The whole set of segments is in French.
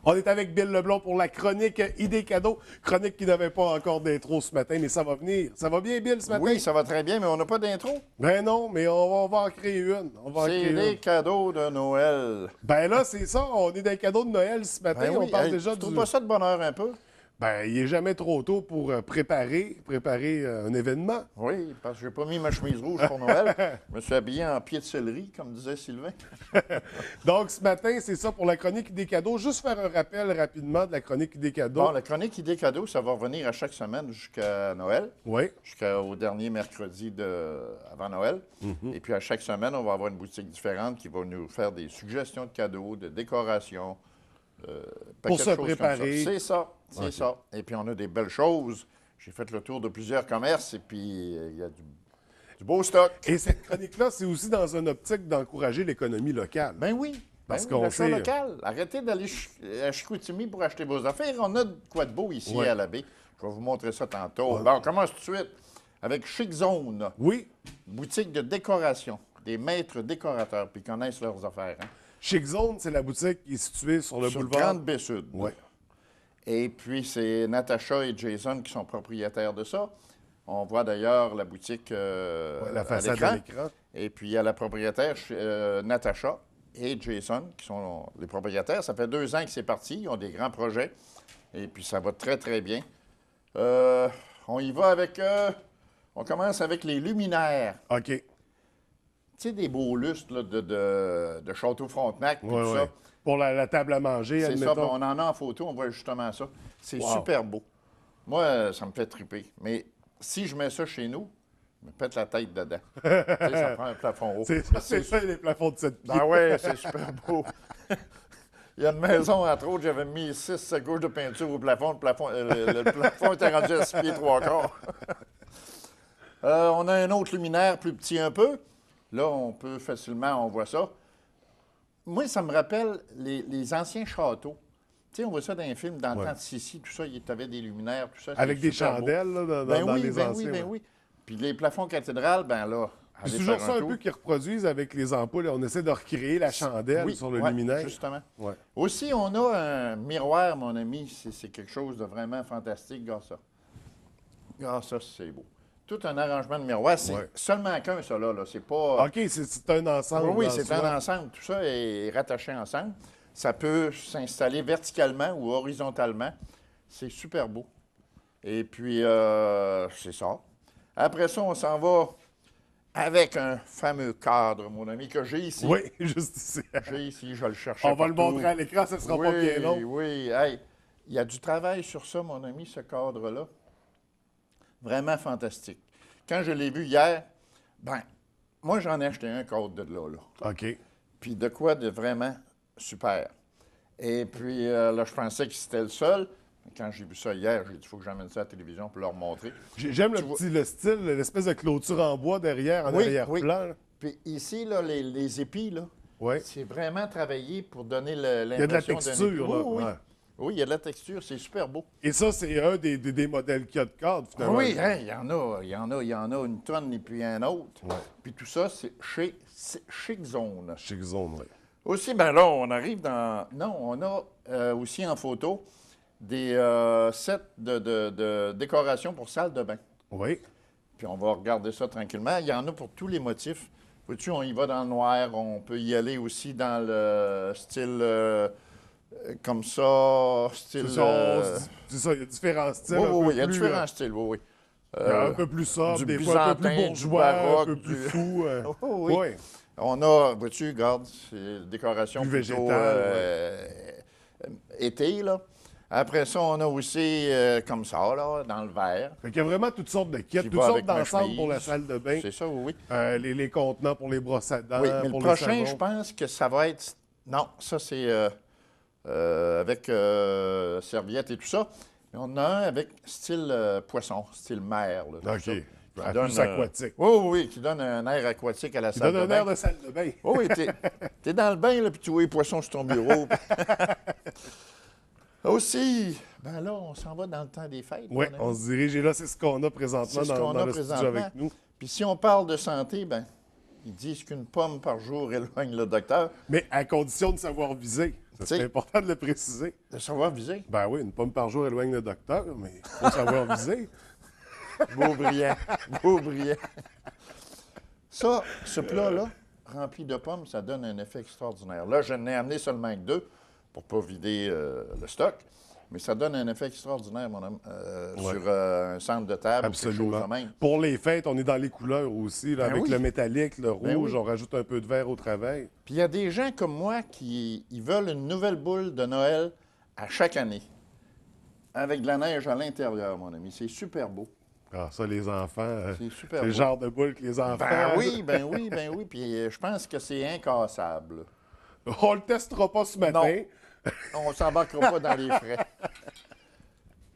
On est avec Bill Leblond pour la chronique Idées cadeaux. Chronique qui n'avait pas encore d'intro ce matin, mais ça va venir. Ça va bien, Bill, ce matin? Oui, ça va très bien, mais on n'a pas d'intro. Ben non, mais on va en créer une. C'est les cadeaux de Noël. Ben là, c'est ça. On est dans les cadeaux de Noël ce matin. Ben oui. On parle Hey, déjà tu trouves pas ça de bonne heure un peu? Ben, il n'est jamais trop tôt pour préparer un événement. Oui, parce que j'ai pas mis ma chemise rouge pour Noël. Je me suis habillé en pied de céleri, comme disait Sylvain. Donc, ce matin, c'est ça pour la chronique Idées cadeaux. Juste faire un rappel rapidement de la chronique Idées cadeaux. Bon, la chronique Idées cadeaux, ça va revenir à chaque semaine jusqu'à Noël. Oui. Jusqu'au dernier mercredi avant Noël. Et puis, à chaque semaine, on va avoir une boutique différente qui va nous faire des suggestions de cadeaux, de décoration. Pour se préparer. C'est ça, c'est ça. Et puis, on a des belles choses. J'ai fait le tour de plusieurs commerces et puis il y a du beau stock. Et cette chronique-là, c'est aussi dans une optique d'encourager l'économie locale. Ben oui. Parce qu'on l'achat local. Arrêtez d'aller à Chicoutimi pour acheter vos affaires. On a de quoi de beau ici à la baie. Je vais vous montrer ça tantôt. Bon, on commence tout de suite avec Chic Zone. Oui. Boutique de décoration. Des maîtres décorateurs, puis ils connaissent leurs affaires. Hein? Chic Zone, c'est la boutique qui est située sur le boulevard Grande-Baie-Sud. Oui. Et puis, c'est Natacha et Jason qui sont propriétaires de ça. On voit d'ailleurs la boutique la façade à l'écran. Et puis, il y a la propriétaire, Natacha et Jason, qui sont les propriétaires. Ça fait 2 ans que c'est parti. Ils ont des grands projets. Et puis, ça va très, très bien. On y va avec... on commence avec les luminaires. OK. Tu sais, des beaux lustres là, de Château-Frontenac, tout ça. Oui. Pour la table à manger, C'est admettons. ça, on en a en photo, on voit justement ça. C'est Wow. super beau. Moi, ça me fait triper. Mais si je mets ça chez nous, je me pète la tête dedans. Tu sais, ça prend un plafond haut. C'est ça, les plafonds de 7 pieds. Ah ouais, c'est super beau. Il y a une maison, entre autres, j'avais mis 6 couches de peinture au plafond. Le plafond était rendu à 6 pieds 3 quarts. On a un autre luminaire plus petit un peu. Là, on peut facilement, on voit ça. Moi, ça me rappelle les anciens châteaux. Tu sais, on voit ça dans les films, dans le temps de Sissi, tout ça, il y avait des luminaires, tout ça. Avec des chandelles, là, dans les anciens. Oui. Puis les plafonds cathédrales, ben là, c'est toujours ça un peu qu'ils reproduisent avec les ampoules. On essaie de recréer la chandelle sur le luminaire. Justement. Ouais. Aussi, on a un miroir, mon ami. C'est quelque chose de vraiment fantastique. Regarde ça. Regarde ça, c'est beau. Tout un arrangement de miroir. C'est seulement qu'un, ça, là. C'est pas... OK, c'est un ensemble. Oui, c'est un ensemble. Tout ça est rattaché ensemble. Ça peut s'installer verticalement ou horizontalement. C'est super beau. Et puis, c'est ça. Après ça, on s'en va avec un fameux cadre, mon ami, que j'ai ici. Oui, juste ici. J'ai ici, je le chercher. On va le montrer à l'écran, ça ne sera pas bien long. Oui, hey, il y a du travail sur ça, mon ami, ce cadre-là. Vraiment fantastique. Quand je l'ai vu hier, ben, moi, j'en ai acheté un cadre de là. OK. Puis de quoi de vraiment super. Et puis là, je pensais que c'était le seul. Quand j'ai vu ça hier, j'ai dit, il faut que j'amène ça à la télévision pour leur montrer. J'aime le style, l'espèce de clôture en bois derrière, en arrière-plan. Puis ici, là, les épis, là, c'est vraiment travaillé pour donner l'impression. Il y a de la texture, là. Oui. Oui, il y a de la texture, c'est super beau. Et ça, c'est un des modèles qu'il y a de cadre, finalement. Oui, hein, il y en a une tonne et puis un autre. Ouais. Puis tout ça, c'est chez Chic Zone. Chic Zone, oui. Aussi, bien là, on arrive dans... Non, on a aussi en photo des sets de décoration pour salle de bain. Oui. Puis on va regarder ça tranquillement. Il y en a pour tous les motifs. Vois-tu, on y va dans le noir. On peut y aller aussi dans le style comme ça, style... C'est ça, il y a différents styles. Oui, il y a différents styles, oui. Un peu plus sobre, des fois un peu plus byzantin, bourgeois, baroque, un peu plus fou. Oui. On a, vois-tu, regarde, c'est décoration plus plutôt végétale, été, là. Après ça, on a aussi comme ça, là, dans le verre. Fait qu'il y a vraiment toutes sortes de kits, Qui toutes va sortes avec ma d'ensembles chemise. pour la salle de bain. C'est ça, oui. Les contenants pour les brosses à dents, Oui, mais pour le prochain, les je savons. pense que ça va être... Non, ça, c'est avec serviette et tout ça. Mais on a un avec style poisson, style mer. Là, OK. Qui Plus aquatique. Oui, qui donne un air aquatique à la Ça salle de donne un bain. air de salle de bain. Oui, t'es dans le bain, là, puis tu vois les poissons sur ton bureau. Aussi, ben là, on s'en va dans le temps des fêtes. Oui, mon ami. on se dirige. Et là, c'est ce qu'on a présentement C'est ce qu'on dans a le studio présentement. avec nous. Puis si on parle de santé, ben ils disent qu'une pomme par jour éloigne le docteur. Mais à condition de savoir viser. C'est important de le préciser. De savoir viser. Ben oui, une pomme par jour éloigne le docteur, mais il faut savoir viser. Beau brillant. Beau brillant. Ça, ce plat-là, rempli de pommes, ça donne un effet extraordinaire. Là, je n'ai amené seulement que 2 pour ne pas vider le stock, mais ça donne un effet extraordinaire, mon homme, sur un centre de table. Absolument. Ou quelque chose de même. Pour les fêtes, on est dans les couleurs aussi, là, Ben avec oui. le métallique, le rouge, Ben oui. on rajoute un peu de vert au travail. Puis il y a des gens comme moi qui ils veulent une nouvelle boule de Noël à chaque année, avec de la neige à l'intérieur, mon ami. C'est super beau. Ah, ça, les enfants, C'est super c'est le beau. genre de boule que les enfants... Ben oui, ben oui, ben oui. Puis je pense que c'est incassable. On le testera pas ce matin. On ne s'embarquera pas dans les frais.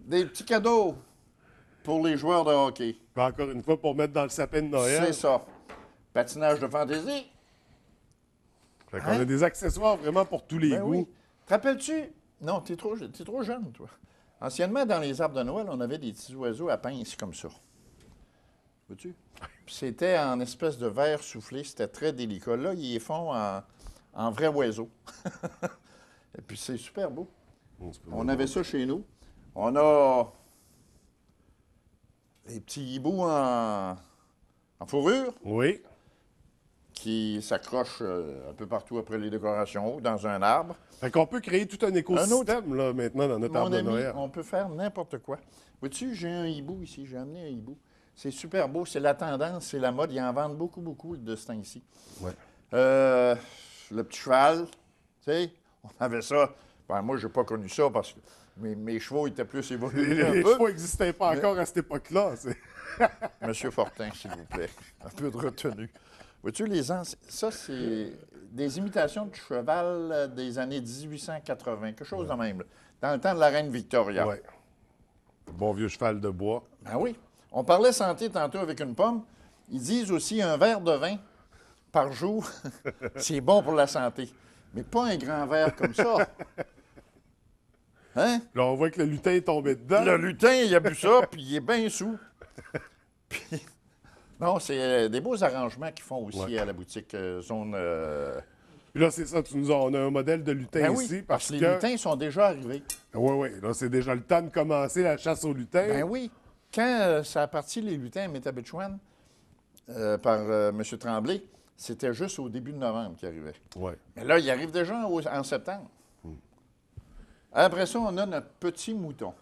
Des petits cadeaux pour les joueurs de hockey. Puis encore une fois, pour mettre dans le sapin de Noël. C'est ça. Patinage de fantaisie. Fait qu'on Hein? a des accessoires vraiment pour tous les Ben goûts. oui. Te rappelles-tu? Non, t'es trop jeune, toi. Anciennement, dans les arbres de Noël, on avait des petits oiseaux à pince comme ça. Vois-tu? Puis c'était en espèce de verre soufflé. C'était très délicat. Là, ils les font en vrai oiseau. Et puis, c'est super beau. On avait ça chez nous. On a des petits hiboux en fourrure Oui. qui s'accrochent un peu partout après les décorations, dans un arbre. Fait qu'on peut créer tout un écosystème, là, maintenant, dans notre Mon arbre de ami, Noël. on peut faire n'importe quoi. Vois-tu, j'ai un hibou ici. J'ai amené un hibou. C'est super beau. C'est la tendance, c'est la mode. Ils en vendent beaucoup, beaucoup de ce temps-ci. Ouais. Le petit cheval, tu sais, on avait ça. Ben, moi, je n'ai pas connu ça parce que mes chevaux étaient plus évolués un Les peu. chevaux n'existaient pas encore à cette époque-là. Monsieur Fortin, s'il vous plaît. Un peu de retenue. Vois-tu, ça, c'est des imitations de cheval des années 1880, quelque chose de même, là, dans le temps de la reine Victoria. Ouais. Bon vieux cheval de bois. Ben oui. On parlait santé tantôt avec une pomme. Ils disent aussi un verre de vin par jour, c'est bon pour la santé. Mais pas un grand verre comme ça. Hein? Là, on voit que le lutin est tombé dedans. Le lutin, il a bu ça, puis il est bien sous. Puis, non, c'est des beaux arrangements qu'ils font aussi à la boutique Zone. Puis là, c'est ça, on a un modèle de lutin Ben ici. oui, parce que les lutins sont déjà arrivés. Oui, oui. Là, c'est déjà le temps de commencer la chasse aux lutins. Ben oui. Quand ça a parti les lutins à Métabetchouan par M. Tremblay, c'était juste au début de novembre qu'ils arrivaient. Oui. Mais là, ils arrivent déjà en septembre. Après ça, on a notre petit mouton.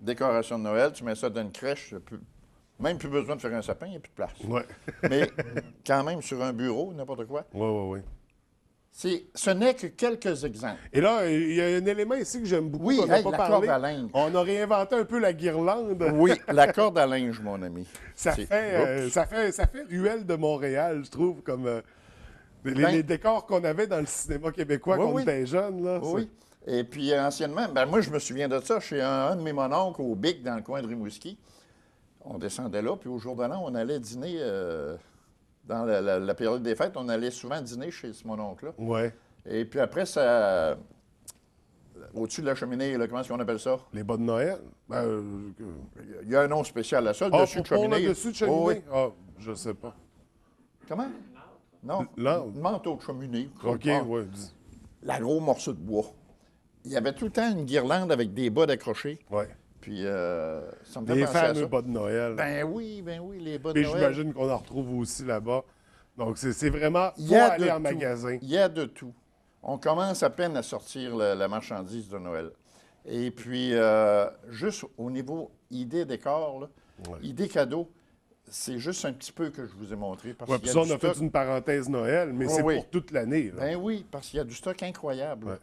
Décoration de Noël, tu mets ça dans une crèche, même plus besoin de faire un sapin, il n'y a plus de place. Oui. Mais quand même sur un bureau, n'importe quoi. Oui, oui, oui. Ce n'est que quelques exemples. Et là, il y a un élément ici que j'aime beaucoup, Oui, qu'on n'a hey, pas la parlé. corde à linge. On a réinventé un peu la guirlande. Oui, la corde à linge, mon ami. Ça C'est- fait, Oups. ça fait ruelle de Montréal, je trouve, comme les décors qu'on avait dans le cinéma québécois Oui, quand on oui. était jeunes. Là, Oui. Et puis, anciennement, ben moi, je me souviens de ça chez un de mes mononcles au Bic, dans le coin de Rimouski. On descendait là, puis au jour de l'an, on allait dîner, dans la période des fêtes, on allait souvent dîner chez ce mononcle-là. Oui. Et puis après, ça, au-dessus de la cheminée, là, comment est-ce qu'on appelle ça? Les bas de Noël. Il y a un nom spécial à ça, le Ah, dessus de pour cheminée. le dessus de cheminée? Oh, oui. Ah, je sais pas. Comment? Non, L'angle. manteau de cheminée. OK, Ah, oui. la gros morceau de bois. Il y avait tout le temps une guirlande avec des bas d'accrochés. Oui. Puis, ça me fait Les penser à fameux ça. bas de Noël. Ben oui, les bas de Et Noël. j'imagine qu'on en retrouve aussi là-bas. Donc, c'est vraiment Il pour y a aller de en tout. magasin. Il y a de tout. On commence à peine à sortir la marchandise de Noël. Et puis, juste au niveau idée décor, là, idée cadeau, c'est juste un petit peu que je vous ai montré. Parce Oui, qu'il puis y a ça, du on a fait stock. une parenthèse Noël, mais Oui, c'est oui. pour toute l'année. là. Ben oui, parce qu'il y a du stock incroyable. Ouais.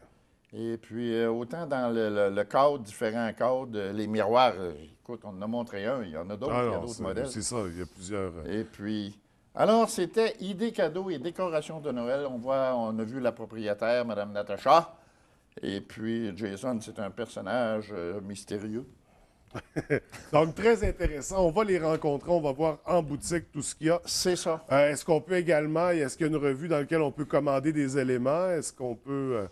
Et puis, autant dans le cadre, différents cadres, les miroirs, écoute, on en a montré un, il y en a d'autres, Ah il y a non, d'autres modèles. c'est ça, il y a plusieurs. Et puis, alors, c'était idées cadeaux et décoration de Noël. On a vu la propriétaire, Mme Natacha. Et puis, Jason, c'est un personnage mystérieux. Donc, très intéressant. On va les rencontrer, on va voir en boutique tout ce qu'il y a. C'est ça. Est-ce qu'on peut également, est-ce qu'il y a une revue dans laquelle on peut commander des éléments? Est-ce qu'on peut.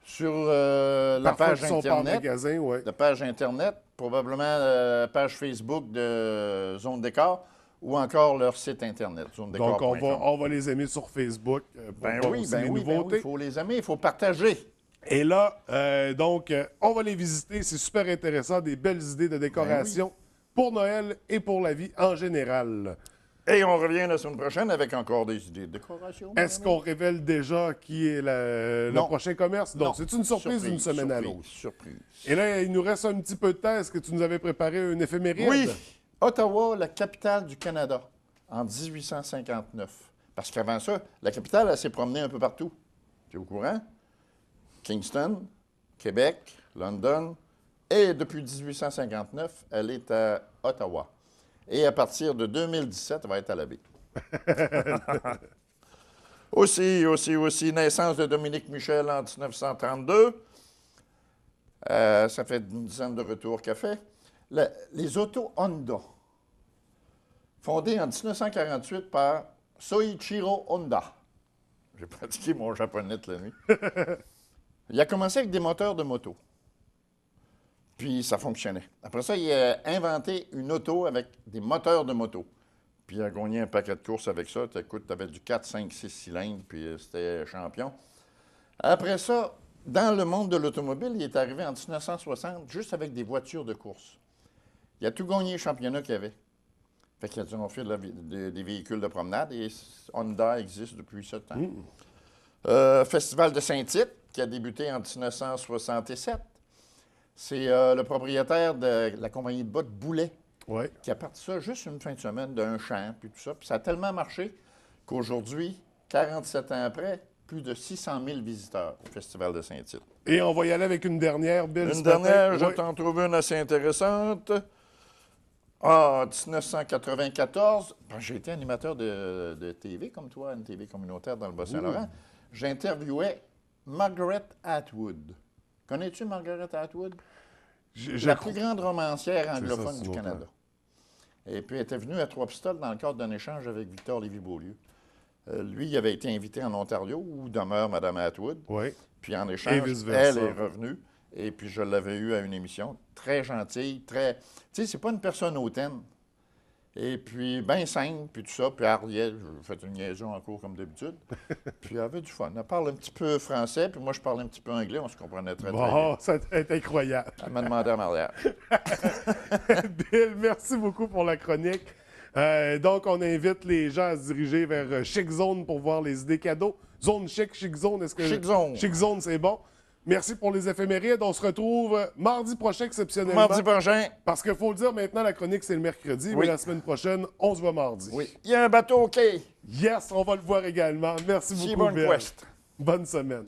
Sur la Parfois, page ils sont pas en Internet, magasin, oui. la page Internet, probablement la page Facebook de Zone Décor, ou encore leur site Internet, Donc, zonedécor.com. on va les aimer sur Facebook pour voir aussi les nouveautés. Il faut les aimer, il faut partager. Et là, on va les visiter. C'est super intéressant. Des belles idées de décoration pour Noël et pour la vie en général. Et on revient la semaine prochaine avec encore des idées de décoration. Est-ce qu'on révèle déjà qui est le prochain commerce? Donc, c'est une surprise d'une semaine à l'autre. Surprise. Et là, il nous reste un petit peu de temps. Est-ce que tu nous avais préparé une éphéméride? Oui! Ottawa, la capitale du Canada, en 1859. Parce qu'avant ça, la capitale, elle s'est promenée un peu partout. Tu es au courant? Kingston, Québec, London, et depuis 1859, elle est à Ottawa. Et à partir de 2017, elle va être à la baie. aussi, naissance de Dominique Michel en 1932. Ça fait une dizaine de retours qu'elle fait. Les autos Honda, fondées en 1948 par Soichiro Honda. J'ai pratiqué mon japonais toute la nuit. Il a commencé avec des moteurs de moto. Puis ça fonctionnait. Après ça, il a inventé une auto avec des moteurs de moto. Puis il a gagné un paquet de courses avec ça. Écoute, tu avais du 4, 5, 6 cylindres, puis c'était champion. Après ça, dans le monde de l'automobile, il est arrivé en 1960 juste avec des voitures de course. Il a tout gagné les championnats qu'il y avait. Fait qu'il a dit, on fait des véhicules de promenade et Honda existe depuis ce temps. Festival de Saint-Tite, qui a débuté en 1967. C'est le propriétaire de la compagnie de bottes Boulet qui a parti ça juste une fin de semaine d'un champ, puis tout ça. Puis ça a tellement marché qu'aujourd'hui, 47 ans après, plus de 600 000 visiteurs au Festival de Saint-Tite. Et on va y aller avec une dernière, Bill. Une dernière, je t'en trouve une assez intéressante. En 1994, j'ai été animateur de TV comme toi, une TV communautaire dans le Bas-Saint-Laurent. J'interviewais Margaret Atwood. Connais-tu Margaret Atwood? La plus grande romancière anglophone du Canada. Et puis, elle était venue à Trois-Pistoles dans le cadre d'un échange avec Victor Lévy-Beaulieu. Lui, il avait été invité en Ontario, où demeure Mme Atwood. Oui. Puis, en échange, elle est revenue. Et puis, je l'avais eue à une émission. Très gentille, très... Tu sais, c'est pas une personne hautaine. Et puis, bien simple, puis tout ça. Puis, Ariel, j'ai fait une liaison en cours comme d'habitude. Puis, elle avait du fun. Elle parle un petit peu français, puis moi, je parlais un petit peu anglais. On se comprenait très bien. Bon, ça est incroyable. Elle m'a demandé en mariage. Bill, merci beaucoup pour la chronique. Donc, on invite les gens à se diriger vers Chic Zone pour voir les idées cadeaux. Zone chic, Chic Zone, est-ce que... Chic Zone. Chic Zone, c'est bon. Merci pour les éphémérides. On se retrouve mardi prochain, exceptionnellement. Mardi prochain. Parce qu'il faut le dire, maintenant, la chronique, c'est le mercredi, mais la semaine prochaine, on se voit mardi. Oui. Il y a un bateau au quai. Yes, on va le voir également. Merci beaucoup, Bill. Bonne semaine.